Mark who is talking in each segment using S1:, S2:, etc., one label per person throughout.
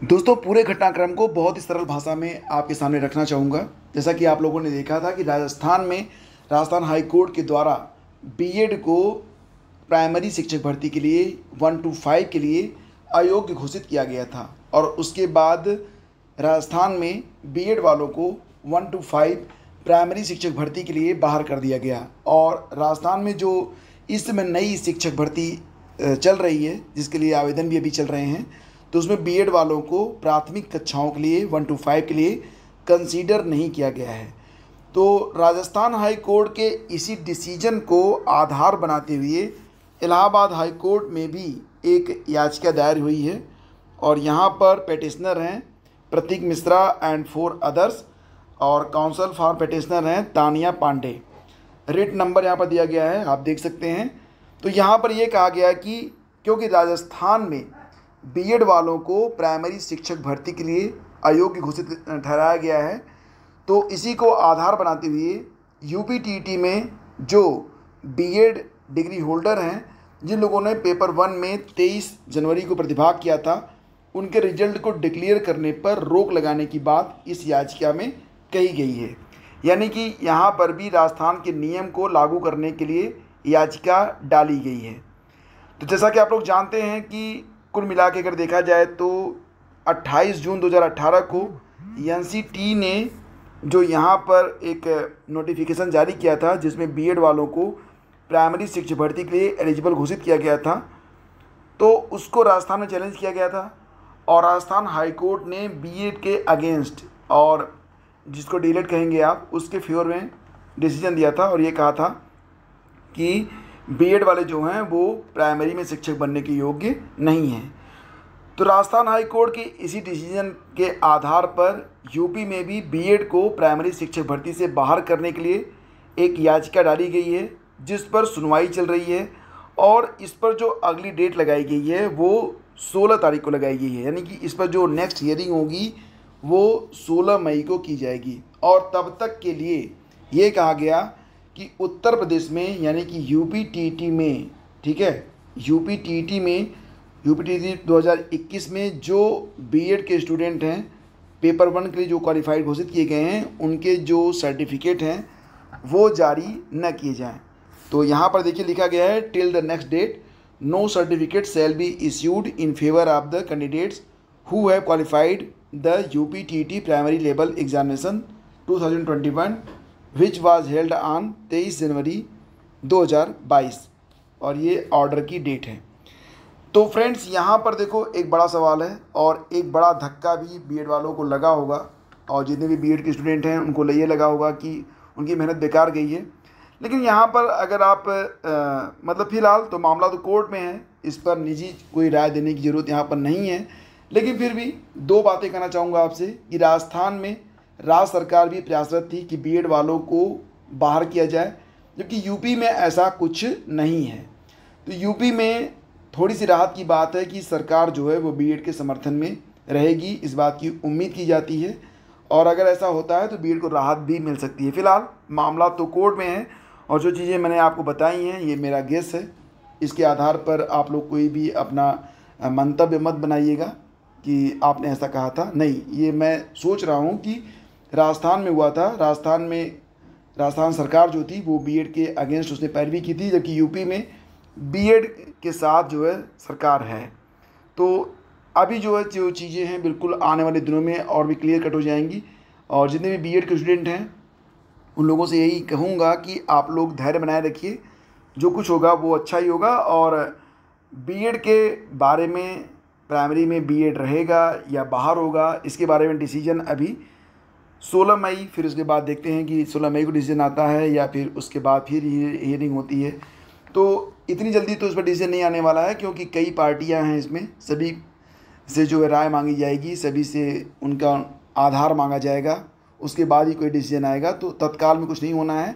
S1: दोस्तों, पूरे घटनाक्रम को बहुत ही सरल भाषा में आपके सामने रखना चाहूँगा। जैसा कि आप लोगों ने देखा था कि राजस्थान हाई कोर्ट के द्वारा बीएड को प्राइमरी शिक्षक भर्ती के लिए 1 to 5 के लिए अयोग्य घोषित किया गया था और उसके बाद राजस्थान में बीएड वालों को 1 to 5 प्राइमरी शिक्षक भर्ती के लिए बाहर कर दिया गया। और राजस्थान में जो इस समय नई शिक्षक भर्ती चल रही है, जिसके लिए आवेदन भी अभी चल रहे हैं, तो उसमें बीएड वालों को प्राथमिक कक्षाओं के लिए 1 to 5 के लिए कंसीडर नहीं किया गया है। तो राजस्थान हाई कोर्ट के इसी डिसीजन को आधार बनाते हुए इलाहाबाद हाई कोर्ट में भी एक याचिका दायर हुई है और यहाँ पर पेटिशनर हैं प्रतीक मिश्रा एंड 4 अदर्स और काउंसिल फॉर पेटिशनर हैं तानिया पांडे। रेट नंबर यहाँ पर दिया गया है, आप देख सकते हैं। तो यहाँ पर यह कहा गया कि क्योंकि राजस्थान में बीएड वालों को प्राइमरी शिक्षक भर्ती के लिए अयोग्य घोषित ठहराया गया है, तो इसी को आधार बनाते हुए यूपीटीटी में जो बीएड डिग्री होल्डर हैं, जिन लोगों ने पेपर 1 में 23 जनवरी को प्रतिभाग किया था, उनके रिजल्ट को डिक्लेयर करने पर रोक लगाने की बात इस याचिका में कही गई है। यानी कि यहाँ पर भी राजस्थान के नियम को लागू करने के लिए याचिका डाली गई है। तो जैसा कि आप लोग जानते हैं कि कुल मिला के अगर देखा जाए तो 28 जून 2018 को एनसीटी ने जो यहाँ पर एक नोटिफिकेशन जारी किया था, जिसमें बीएड वालों को प्राइमरी शिक्षक भर्ती के लिए एलिजिबल घोषित किया गया था, तो उसको राजस्थान में चैलेंज किया गया था और राजस्थान हाई कोर्ट ने बीएड के अगेंस्ट, और जिसको डीलेट कहेंगे आप, उसके फेवर में डिसीजन दिया था और ये कहा था कि बीएड वाले जो हैं वो प्राइमरी में शिक्षक बनने के योग्य नहीं हैं। तो राजस्थान हाई कोर्ट के इसी डिसीजन के आधार पर यूपी में भी बीएड को प्राइमरी शिक्षक भर्ती से बाहर करने के लिए एक याचिका डाली गई है, जिस पर सुनवाई चल रही है और इस पर जो अगली डेट लगाई गई है वो 16 तारीख को लगाई गई है। यानी कि इस पर जो नेक्स्ट हियरिंग होगी वो 16 मई को की जाएगी और तब तक के लिए ये कहा गया कि उत्तर प्रदेश में, यानी कि यूपीटीटी में, ठीक है, यूपीटीटी 2021 में जो बीएड के स्टूडेंट हैं पेपर 1 के लिए जो क्वालिफाइड घोषित किए गए हैं, उनके जो सर्टिफिकेट हैं वो जारी न किए जाएं। तो यहाँ पर देखिए लिखा गया है, till the next date no certificate shall be issued in favour of the candidates who have qualified the UPTET primary level examination 2021 which was held on 23 January 2022 और ये ऑर्डर की डेट है। तो फ्रेंड्स, यहाँ पर देखो एक बड़ा सवाल है और एक बड़ा धक्का भी बीएड वालों को लगा होगा और जितने भी बीएड के स्टूडेंट हैं उनको ये लगा होगा कि उनकी मेहनत बेकार गई है। लेकिन यहाँ पर अगर आप मतलब फ़िलहाल तो मामला तो कोर्ट में है, इस पर निजी कोई राय देने की ज़रूरत यहाँ पर नहीं है। लेकिन फिर भी दो बातें कहना चाहूँगा आपसे कि राजस्थान में राज्य सरकार भी प्रयासरत थी कि बीएड वालों को बाहर किया जाए, जबकि यूपी में ऐसा कुछ नहीं है। तो यूपी में थोड़ी सी राहत की बात है कि सरकार जो है वो बीएड के समर्थन में रहेगी, इस बात की उम्मीद की जाती है और अगर ऐसा होता है तो बीएड को राहत भी मिल सकती है। फ़िलहाल मामला तो कोर्ट में है और जो चीज़ें मैंने आपको बताई हैं ये मेरा गेस है, इसके आधार पर आप लोग कोई भी अपना मंतव्य मत बनाइएगा कि आपने ऐसा कहा था। नहीं, ये मैं सोच रहा हूँ कि राजस्थान में हुआ था, राजस्थान सरकार जो थी वो बीएड के अगेंस्ट उसने पैरवी की थी, जबकि यूपी में बीएड के साथ जो है सरकार है। तो अभी जो है जो चीज़ें हैं बिल्कुल आने वाले दिनों में और भी क्लियर कट हो जाएंगी और जितने भी बीएड के स्टूडेंट हैं उन लोगों से यही कहूँगा कि आप लोग धैर्य बनाए रखिए, जो कुछ होगा वो अच्छा ही होगा। और बीएड के बारे में, प्राइमरी में बीएड रहेगा या बाहर होगा, इसके बारे में डिसीजन अभी 16 मई, फिर उसके बाद देखते हैं कि 16 मई को डिसीजन आता है या फिर उसके बाद फिर हियरिंग होती है। तो इतनी जल्दी तो इस पर डिसीजन नहीं आने वाला है, क्योंकि कई पार्टियां हैं इसमें, सभी से जो है राय मांगी जाएगी, सभी से उनका आधार मांगा जाएगा, उसके बाद ही कोई डिसीजन आएगा। तो तत्काल में कुछ नहीं होना है।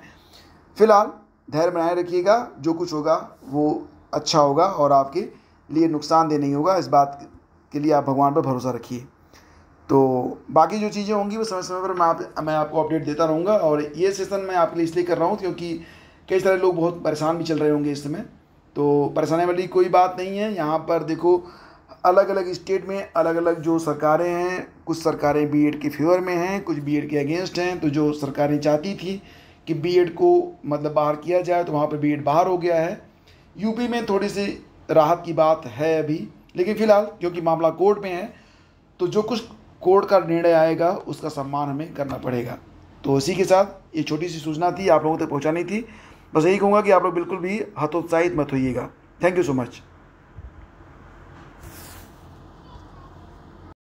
S1: फ़िलहाल धैर्य बनाए रखिएगा, जो कुछ होगा वो अच्छा होगा और आपके लिए नुकसानदेह नहीं होगा, इस बात के लिए आप भगवान पर भरोसा रखिए। तो बाकी जो चीज़ें होंगी वो समय समय पर मैं आपको अपडेट देता रहूँगा। और ये सेशन मैं आपके लिए इसलिए कर रहा हूँ क्योंकि कई सारे लोग बहुत परेशान भी चल रहे होंगे इस समय, तो परेशानी वाली कोई बात नहीं है। यहाँ पर देखो अलग अलग स्टेट में अलग अलग जो सरकारें हैं, कुछ सरकारें बीएड के फेवर में हैं, कुछ बीएड के अगेंस्ट हैं। तो जो सरकारें चाहती थी कि बीएड को मतलब बाहर किया जाए, तो वहाँ पर बीएड बाहर हो गया है। यूपी में थोड़ी सी राहत की बात है अभी, लेकिन फ़िलहाल क्योंकि मामला कोर्ट में है, तो जो कुछ कोर्ट का निर्णय आएगा उसका सम्मान हमें करना पड़ेगा। तो इसी के साथ ये छोटी सी सूचना थी, आप लोगों तक पहुँचानी थी। बस यही कहूँगा कि आप लोग बिल्कुल भी हतोत्साहित मत होइएगा। Thank you so much.